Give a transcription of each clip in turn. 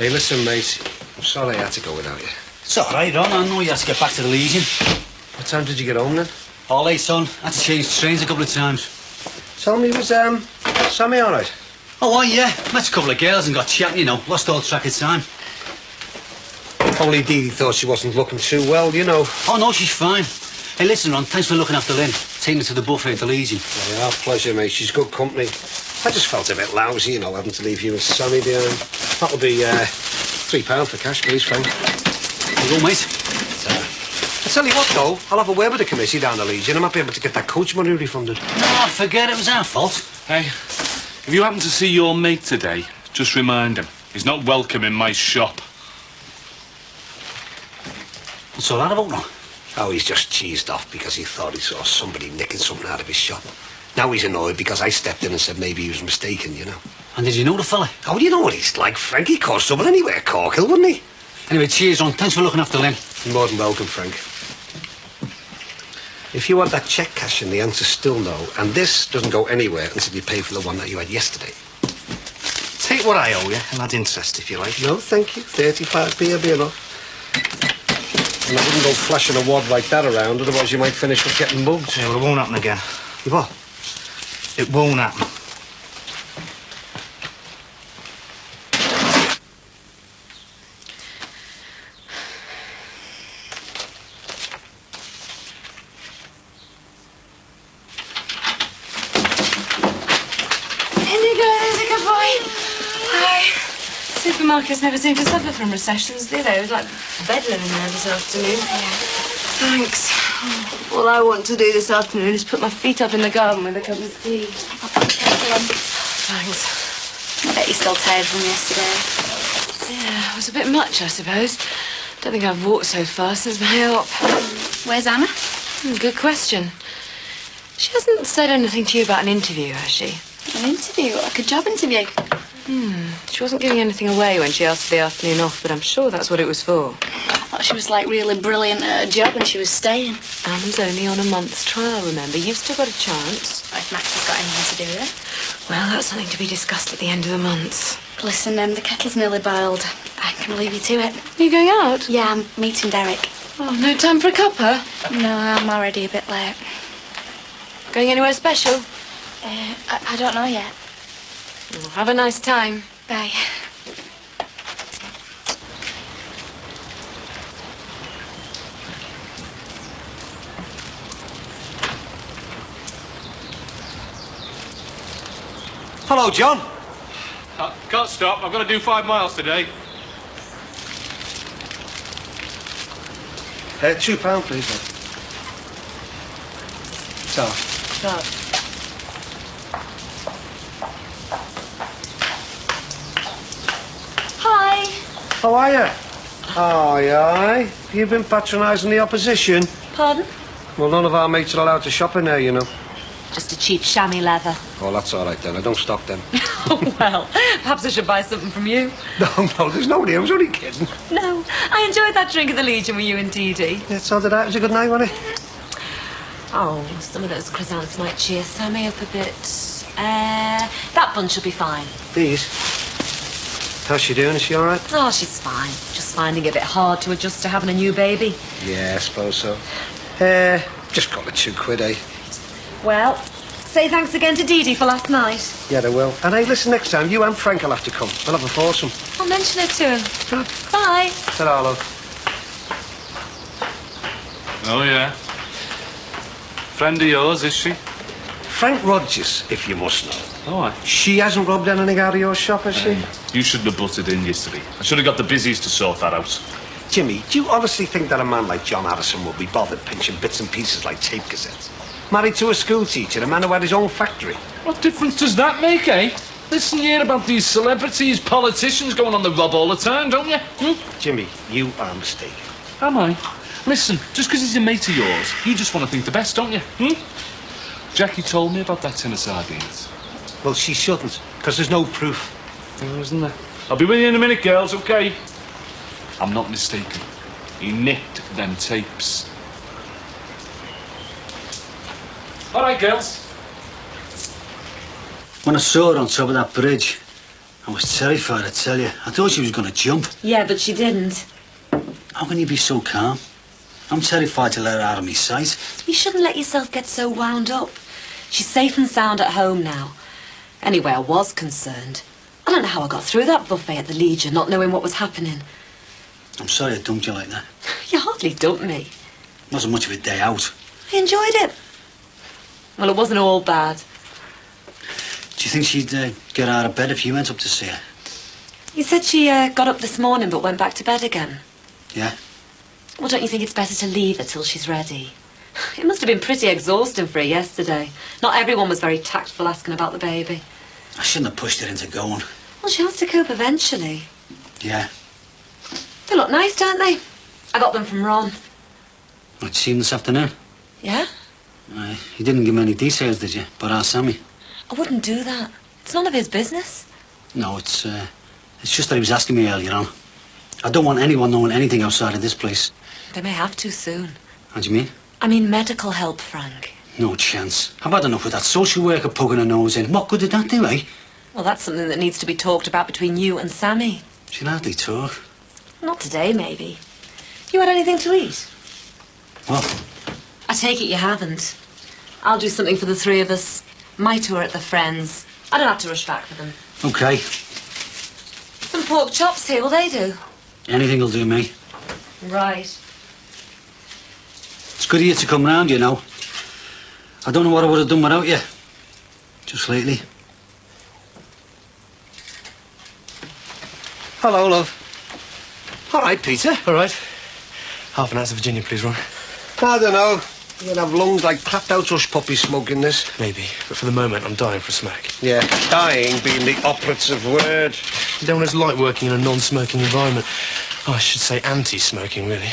Hey, listen, mate. I'm sorry I had to go without you. It's all right, Ron. I know you had to get back to the Legion. What time did you get home, then? All late, son. I had to change trains a couple of times. Tell me, was, Sammy all right? Oh, yeah. Met a couple of girls and got chatting, you know. Lost all track of time. Only Dee Dee thought she wasn't looking too well, you know. Oh, no, she's fine. Hey, listen, Ron, thanks for looking after Lynn. Taking her to the buffet at the Legion. Yeah, our pleasure, mate. She's good company. I just felt a bit lousy, you know, having to leave you and Sammy behind. That'll be, £3 for cash, please, Frank. There you go, mate. I tell you what, though, I'll have a word with the committee down the Legion. I might be able to get that coach money refunded. No, forget it was our fault. Hey, if you happen to see your mate today, just remind him. He's not welcome in my shop. What's all that about, Ron? Oh, he's just cheesed off because he thought he saw somebody nicking something out of his shop. Now he's annoyed because I stepped in and said maybe he was mistaken, you know. And did you know the fella? Oh, you know what he's like, Frank. He'd cause trouble anywhere, Corkhill, wouldn't he? Anyway, cheers, Ron. Thanks for looking after Lynn. You're more than welcome, Frank. If you want that cheque cashing, the answer's still no. And this doesn't go anywhere until you pay for the one that you had yesterday. Take what I owe you and add interest if you like. No, thank you. 35p will be enough. And I wouldn't go flashing a wad like that around, otherwise you might finish with getting mugged. Yeah, well, it won't happen again. You what? It won't happen. Supermarkets never seem to suffer from recessions, do they? It was like bedlam in there this afternoon. Yeah. Thanks. All I want to do this afternoon is put my feet up in the garden with a cup of tea. Thanks. I bet you're still tired from yesterday. Yeah, it was a bit much, I suppose. Don't think I've walked so far since my op. Where's Anna? Good question. She hasn't said anything to you about an interview, has she? An interview? Like a job interview? She wasn't giving anything away when she asked for the afternoon off, but I'm sure that's what it was for. I thought she was, like, really brilliant at her job and she was staying. Anne's only on a month's trial, remember? You've still got a chance. If Max has got anything to do with it. Well, that's something to be discussed at the end of the month. Listen, the kettle's nearly boiled. I can leave you to it. Are you going out? Yeah, I'm meeting Derek. Oh, no time for a cuppa? No, I'm already a bit late. Going anywhere special? I don't know yet. Well, have a nice time. Bye. Hello, John. Can't stop. I've got to do 5 miles today. £2, please, mate. So. Hi. How are you? Aye. You've been patronising the opposition. Pardon? Well, none of our mates are allowed to shop in there, you know. Just a cheap chamois leather. Oh, that's all right, then. I don't stock them. Oh, well, perhaps I should buy something from you. No, there's nobody. I was only kidding. No, I enjoyed that drink at the Legion with you and Dee Dee. Yeah, so did I. It was a good night, wasn't it? Oh, some of those croissants might cheer Sammy up a bit. That bunch will be fine. These? How's she doing? Is she all right? Oh, she's fine. Just finding it a bit hard to adjust to having a new baby. Yeah, I suppose so. Just got the £2, eh? Well, say thanks again to Dee Dee for last night. Yeah, they will. And hey, listen, next time, you and Frank will have to come. We'll have a foursome. I'll mention it to him. Bye. Ta-ra, love. Oh, yeah. Friend of yours, is she? Frank Rogers, if you must know. Oh, aye. She hasn't robbed anything out of your shop, has she? You shouldn't have butted in yesterday. I should have got the busies to sort that out. Jimmy, do you honestly think that a man like John Addison would be bothered pinching bits and pieces like tape cassettes? Married to a school teacher, a man who had his own factory. What difference does that make, eh? Listen, you hear about these celebrities, politicians going on the rob all the time, don't you? Jimmy, you are mistaken. Am I? Listen, just because he's a mate of yours, you just want to think the best, don't you? Jackie told me about that tin of sardines. Well, she shouldn't, because there's no proof. There isn't there? I'll be with you in a minute, girls, OK? I'm not mistaken. He nicked them tapes. All right, girls. When I saw her on top of that bridge, I was terrified, I tell you. I thought she was going to jump. Yeah, but she didn't. How can you be so calm? I'm terrified to let her out of my sight. You shouldn't let yourself get so wound up. She's safe and sound at home now. Anyway, I was concerned. I don't know how I got through that buffet at the Legion, not knowing what was happening. I'm sorry I dumped you like that. You hardly dumped me. Wasn't much of a day out. I enjoyed it. Well, it wasn't all bad. Do you think she'd get out of bed if you went up to see her? You said she got up this morning but went back to bed again. Yeah? Well, don't you think it's better to leave her till she's ready? It must have been pretty exhausting for her yesterday. Not everyone was very tactful asking about the baby. I shouldn't have pushed her into going. Well, she has to cope eventually. Yeah. They look nice, don't they? I got them from Ron. I'd see him this afternoon. Yeah? He didn't give me any details, did you? But our Sammy. I wouldn't do that. It's none of his business. No, it's just that he was asking me earlier on. I don't want anyone knowing anything outside of this place. They may have to soon. How do you mean? I mean medical help, Frank. No chance. I've had enough of that social worker poking her nose in. What good did that do, eh? Well, that's something that needs to be talked about between you and Sammy. She'll hardly talk. Not today, maybe. You had anything to eat? What? I take it you haven't. I'll do something for the three of us. My tour at the Friends. I don't have to rush back for them. Okay. Some pork chops here, will they do? Anything will do me. Right. It's good of you to come round, you know. I don't know what I would have done without you. Just lately. Hello, love. All right, Peter. All right. Half an ounce of Virginia, please, Ron. I don't know. You're gonna have lungs like clapped out hush puppies smoking this. Maybe, but for the moment, I'm dying for a smoke. Yeah, dying being the operative word. You don't know what it's like working in a non-smoking environment. Oh, I should say anti-smoking, really.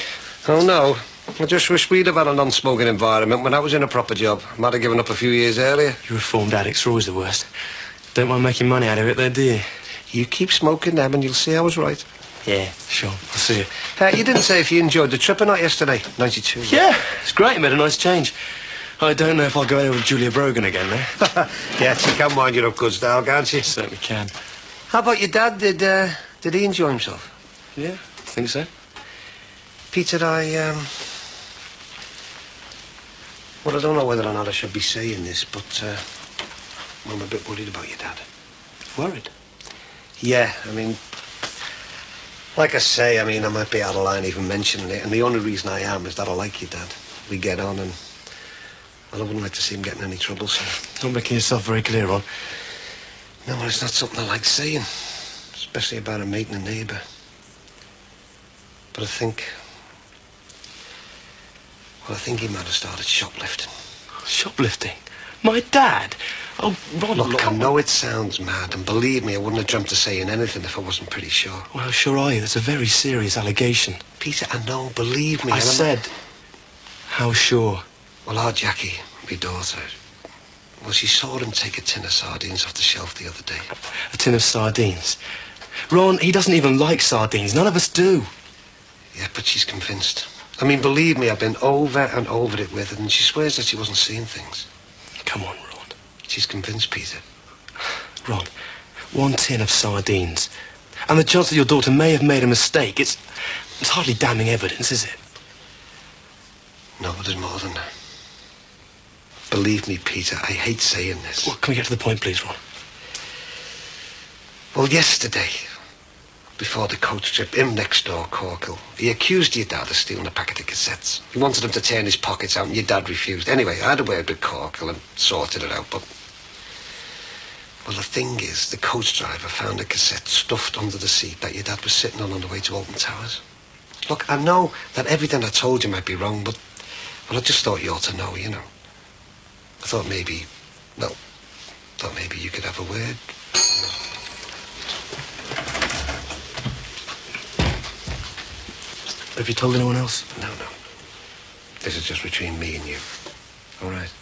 Oh, no. I just wish we'd have had a non-smoking environment when I was in a proper job. Might have given up a few years earlier. You reformed addicts are always the worst. Don't mind making money out of it, though, do you? You keep smoking them and you'll see I was right. Yeah, sure. I'll see you. You didn't say if you enjoyed the trip or not yesterday. 92. Yeah, it's great. Made a nice change. I don't know if I'll go over with Julia Brogan again, though. Yeah, she can wind you up good style, can't she? Certainly can. How about your dad? Did he enjoy himself? Yeah, I think so. Peter, well, I don't know whether or not I should be saying this, but I'm a bit worried about your dad. Worried? Yeah, I mean, like I say, I might be out of line even mentioning it, and the only reason I am is that I like your dad. We get on, and well, I wouldn't like to see him get in any trouble, so... Not making yourself very clear, Ron. No, well, it's not something I like saying, especially about a mate and a neighbour. But I think he might have started shoplifting. Shoplifting? My dad? Oh, Ron, Look, I come know on. it sounds mad, and believe me, I wouldn't have dreamt of saying anything if I wasn't pretty sure. Well, how sure are you? That's a very serious allegation. Peter, I know, believe me. I and I'm- said, how sure? Well, our Jackie, my daughter, well, she saw him take a tin of sardines off the shelf the other day. A tin of sardines. Ron, he doesn't even like sardines. None of us do. Yeah, but she's convinced. Believe me, I've been over and over it with her, and she swears that she wasn't seeing things. Come on, Ron. She's convinced, Peter. Ron, one tin of sardines. And the chance that your daughter may have made a mistake, it's hardly damning evidence, is it? No, but there's more than that. Believe me, Peter, I hate saying this. Well, can we get to the point, please, Ron? Well, yesterday, before the coach trip, him next door, Corkle, he accused your dad of stealing a packet of cassettes. He wanted him to turn his pockets out, and your dad refused. Anyway, I had a word with Corkle and sorted it out, but... Well, the thing is, the coach driver found a cassette stuffed under the seat that your dad was sitting on the way to Alton Towers. Look, I know that everything I told you might be wrong, but... Well, I just thought you ought to know, you know. I thought maybe you could have a word. Have you told anyone else? No. This is just between me and you. All right?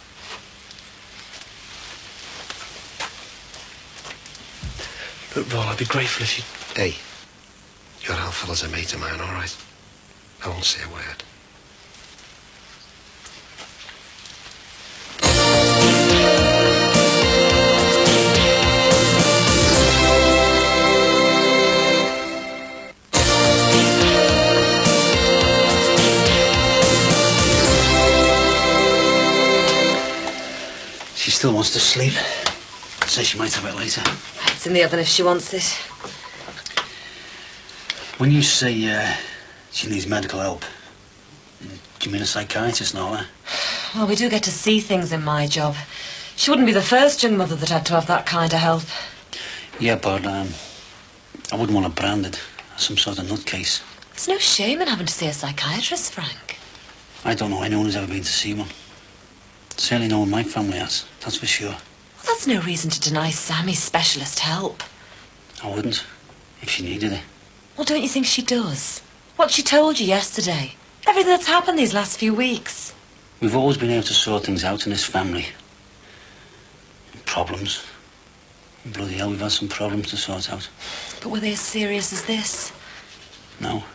Look, Ron, I'd be grateful if you... Hey, your old fella's a mate of mine, all right? I won't say a word. still wants to sleep. Says she might have it later. It's in the oven if she wants it. When you say she needs medical help, do you mean a psychiatrist and all that? Well, we do get to see things in my job. She wouldn't be the first young mother that had to have that kind of help. Yeah, but I wouldn't want her branded as some sort of nutcase. There's no shame in having to see a psychiatrist, Frank. I don't know anyone who's ever been to see one. Certainly no one my family has, that's for sure. Well, that's no reason to deny Sammy specialist help. I wouldn't, if she needed it. Well, don't you think she does? What she told you yesterday. Everything that's happened these last few weeks. We've always been able to sort things out in this family. Problems. Bloody hell, we've had some problems to sort out. But were they as serious as this? No.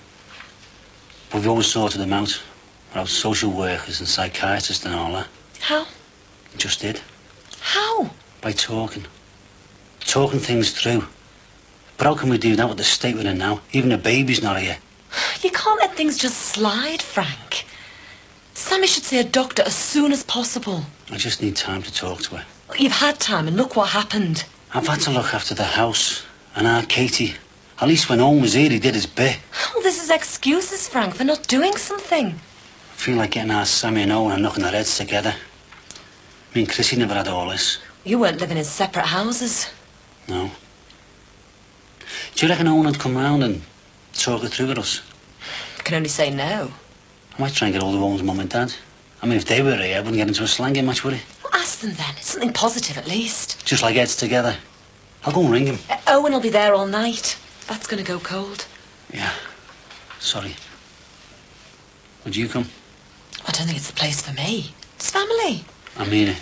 But we've always sorted them out. Without social workers and psychiatrists and all that. How? Just did. How? By talking. Talking things through. But how can we do that with the state we're in now? Even a baby's not here. You can't let things just slide, Frank. Sammy should see a doctor as soon as possible. I just need time to talk to her. You've had time, and look what happened. I've had to look after the house and our Katie. At least when Owen was here, he did his bit. Well, this is excuses, Frank, for not doing something. I feel like getting our Sammy and Owen and knocking their heads together. Me and Chrissy never had all this. You weren't living in separate houses. No. Do you reckon Owen would come round and talk it through with us? I can only say no. I might try and get hold of Owen's mum and dad. I mean, if they were here, I wouldn't get into a slanging match, would he? Well, ask them then. It's something positive, at least. Just like Ed's together. I'll go and ring him. Owen will be there all night. That's going to go cold. Yeah. Sorry. Would you come? I don't think it's the place for me. It's family. I mean it.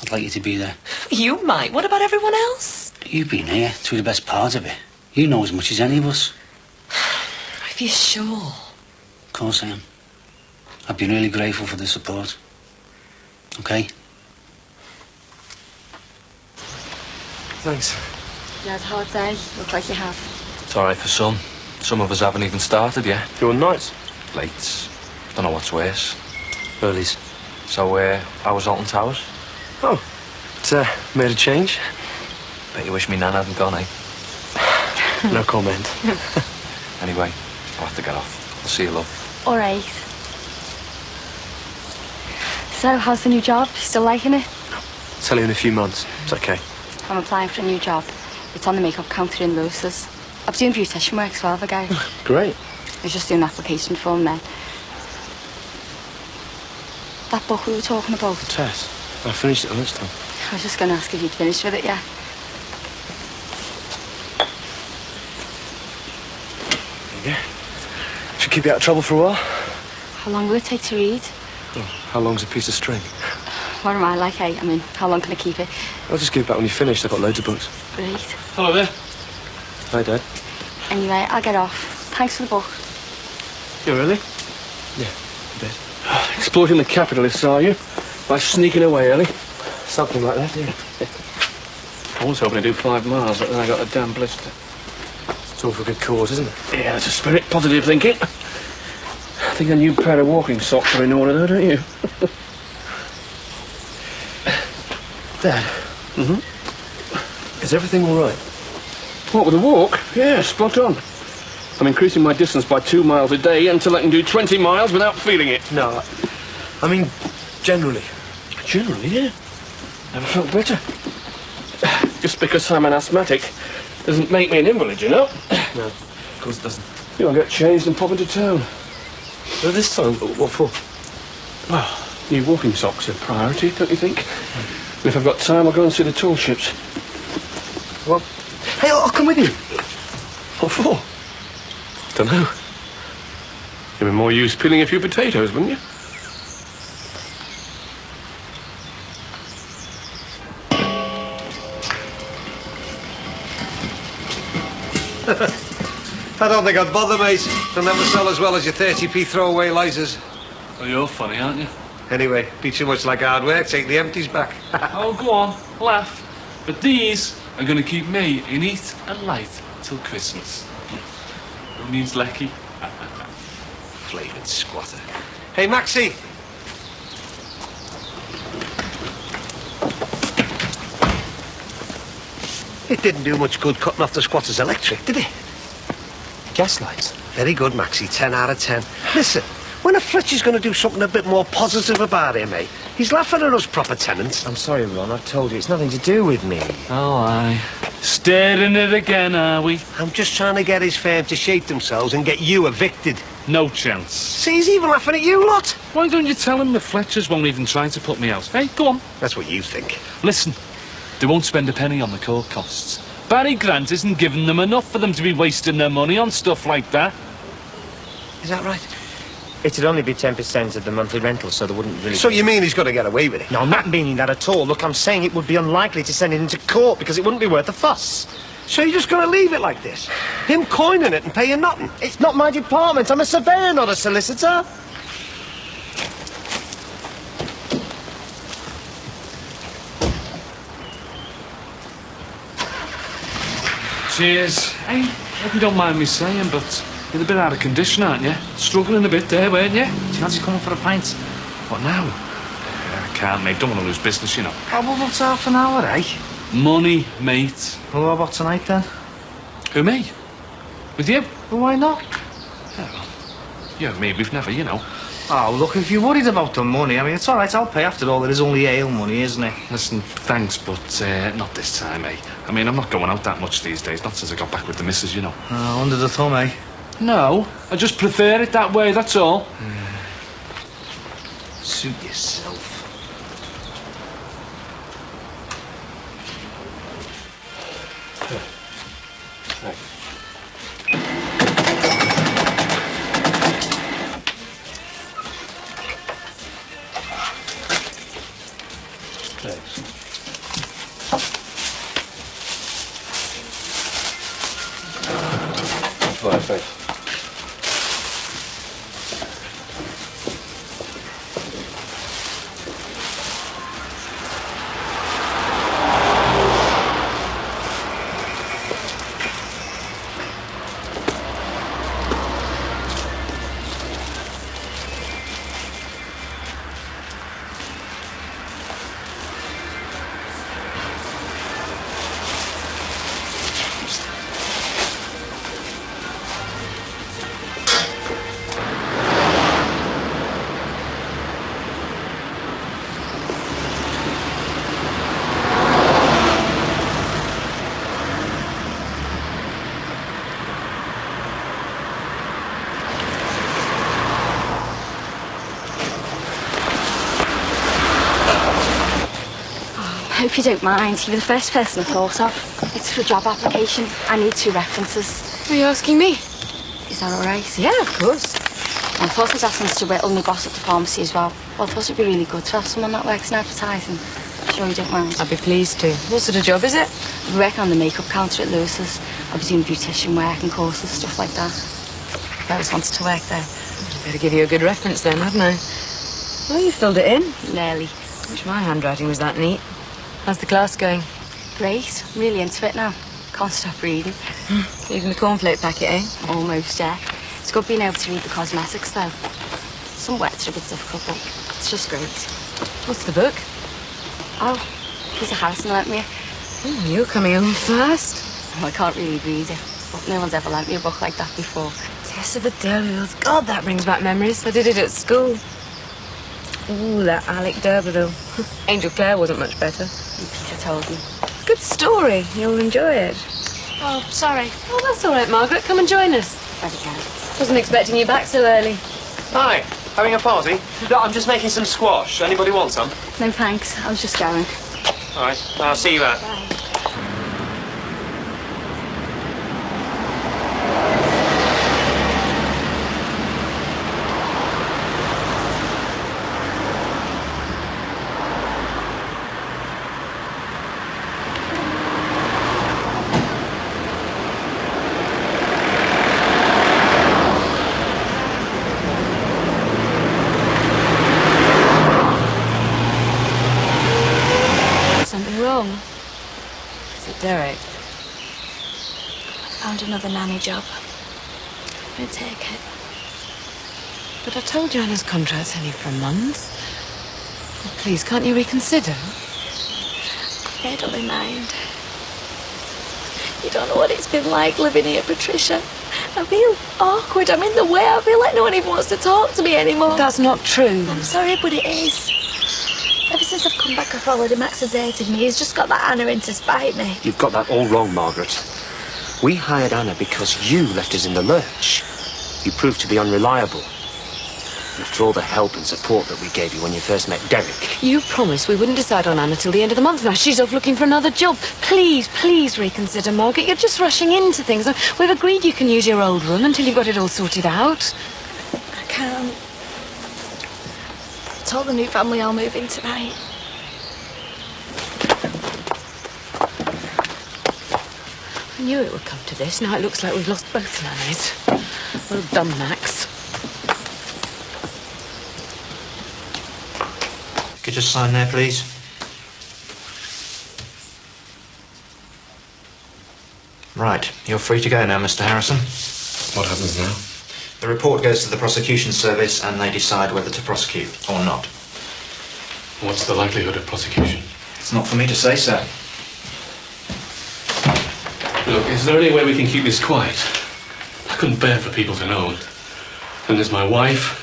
I'd like you to be there. You might. What about everyone else? You've been here through the best part of it. You know as much as any of us. If you're sure. Of course I am. I've been really grateful for the support. Okay? Thanks. You had a hard day. Looks like you have. It's all right for some. Some of us haven't even started yet. You're nights? Late. Don't know what's worse. Earlies. So, how was Alton Towers? Oh, it's made a change. Bet you wish me nan hadn't gone, eh? No comment. Anyway, I'll have to get off. I'll see you, love. All right. So, how's the new job? Still liking it? Tell you in a few months. It's okay. I'm applying for a new job. It's on the makeup counter in Lewis's. I'm doing beautician work as well, the guy. Great. I was just doing an application form then. That book we were talking about. Tess, I finished it at lunchtime. I was just going to ask if you'd finished with it, yeah. There you go. Should keep you out of trouble for a while. How long will it take to read? Oh, how long's a piece of string? What am I like, eh? I mean, how long can I keep it? I'll just give it back when you finish. I've got loads of books. Great. Hello there. Hi, Dad. Anyway, I'll get off. Thanks for the book. You really? Yeah, a bit. Exploiting the capitalists, are you? By sneaking away, Ellie? Something like that, yeah. I was hoping to do 5 miles, but then I got a damn blister. It's all for a good cause, isn't it? Yeah, that's a spirit. Positive thinking. I think a new pair of walking socks are in order, though, don't you? Dad? Mm-hmm. Is everything all right? What, with a walk? Yeah, spot on. I'm increasing my distance by 2 miles a day until I can do 20 miles without feeling it. No, I mean, generally. Generally, yeah. Never felt better. Just because I'm an asthmatic doesn't make me an invalid, you know? No, of course it doesn't. You'll get changed and pop into town. Well, this time, what for? Well, new walking socks are a priority, don't you think? And if I've got time, I'll go and see the tall ships. Well, hey, I'll come with you. What for? Don't know. You'd be more use peeling a few potatoes, wouldn't you? I don't think I'd bother, mate. They'll never sell as well as your 30p throwaway lighters. Well, you're funny, aren't you? Anyway, be too much like hard work. Take the empties back. Oh, go on, laugh. But these are going to keep me in eat and light till Christmas. Who means Lecky? Flavoured squatter. Hey, Maxie. It didn't do much good cutting off the squatters' electric, did it? Gas lights. Very good, Maxie. 10 out of 10. Listen, when a Fletcher's going to do something a bit more positive about him, mate, he's laughing at us proper tenants. I'm sorry, Ron. I've told you, it's nothing to do with me. Oh, aye. Staring it again, are we? I'm just trying to get his firm to shake themselves and get you evicted. No chance. See, he's even laughing at you lot. Why don't you tell him the Fletchers won't even try to put me out? Hey, go on. That's what you think. Listen, they won't spend a penny on the court costs. Barry Grant isn't giving them enough for them to be wasting their money on stuff like that. Is that right? It'd only be 10% of the monthly rental, so there wouldn't really So be... you mean he's going to get away with it? No, I'm not meaning that at all. Look, I'm saying it would be unlikely to send it into court because it wouldn't be worth a fuss. So you're just going to leave it like this? Him coining it and paying nothing? It's not my department. I'm a surveyor, not a solicitor. Cheers. Hey, hope you don't mind me saying, but you're a bit out of condition, aren't you? Struggling a bit there, weren't you? Do you fancy coming for a pint? What now? I can't, mate. Don't want to lose business, you know. Oh, well, what's half an hour, eh? Money, mate. Well, what about tonight, then? Who, me? With you? Well, why not? Yeah, me, we've never, you know. Oh, look, if you're worried about the money, I mean, it's all right, I'll pay. After all, it is only ale money, isn't it? Listen, thanks, but not this time, eh? I mean, I'm not going out that much these days, not since I got back with the missus, you know. Oh, under the thumb, eh? No, I just prefer it that way, that's all. Suit yourself. Thanks. I hope you don't mind. You're the first person I thought of. It's for a job application. I need 2 references. Are you asking me? Is that all right? Yeah, of course. I thought I'd ask Mr. Whittle, my boss at the pharmacy as well. Well, I thought it'd be really good to have someone that works in advertising. Sure you don't mind? I'd be pleased to. What sort of job is it? I'm working on the makeup counter at Lewis's. I'll be doing beautician work and courses, stuff like that. I always wanted to work there. I'd better give you a good reference then, hadn't I? Well, you filled it in. Nearly. Wish my handwriting was that neat. How's the class going? Great. I'm really into it now. Can't stop reading. Even the cornflake packet, eh? Almost, yeah. It's good being able to read the cosmetics, though. Some words are a bit difficult, but it's just great. What's the book? Oh, piece of Harrison lent me. You're coming home fast. Oh, I can't really read it, but no one's ever lent me a book like that before. Tess of the D'Urbervilles. God, that brings back memories. I did it at school. Ooh, that Alec D'Urberville. Angel Clare wasn't much better. Peter told me. Good story. You'll enjoy it. Oh, sorry. Oh, that's all right, Margaret. Come and join us. Very good. Wasn't expecting you back so early. Hi, having a party? No, I'm just making some squash. Anybody want some? No, thanks. I was just going. All right, I'll see you out. Bye. Something wrong? Is it Derek? Found another nanny job. I'm gonna take it. But I told you Anna's contract's only for a month. Oh, please, can't you reconsider? I don't really mind. You don't know what it's been like living here, Patricia. I feel awkward. I'm in the way. I feel like no one even wants to talk to me anymore. That's not true. I'm sorry, but it is. Ever since I've come back off holiday, Max has hated me. He's just got that Anna in to spite me. You've got that all wrong, Margaret. We hired Anna because you left us in the lurch. You proved to be unreliable. After all the help and support that we gave you when you first met Derek. You promised we wouldn't decide on Anna till the end of the month. Now she's off looking for another job. Please, please reconsider, Margaret. You're just rushing into things. We've agreed you can use your old room until you've got it all sorted out. I can't. I told the new family I'll move in tonight. I knew it would come to this. Now it looks like we've lost both nannies. Well done, Max. Could you just sign there, please? Right, you're free to go now, Mr. Harrison. What happens now? The report goes to the prosecution service and they decide whether to prosecute or not. What's the likelihood of prosecution? It's not for me to say, sir. Look, is there any way we can keep this quiet? I couldn't bear for people to know. And there's my wife.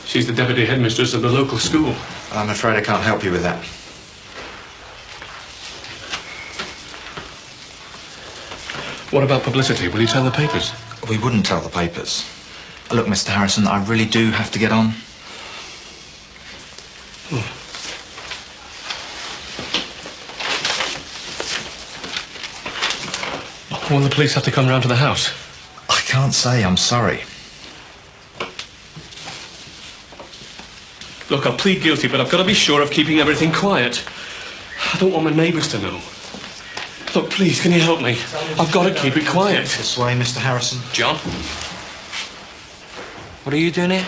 She's the deputy headmistress of the local school. I'm afraid I can't help you with that. What about publicity? Will you tell the papers? We wouldn't tell the papers. Look, Mr. Harrison, I really do have to get on. Will the police have to come round to the house? I can't say, I'm sorry. Look, I'll plead guilty, but I've got to be sure of keeping everything quiet. I don't want my neighbours to know. Look, please, can you help me? I've got to keep it quiet. This way, Mr. Harrison. John? What are you doing here?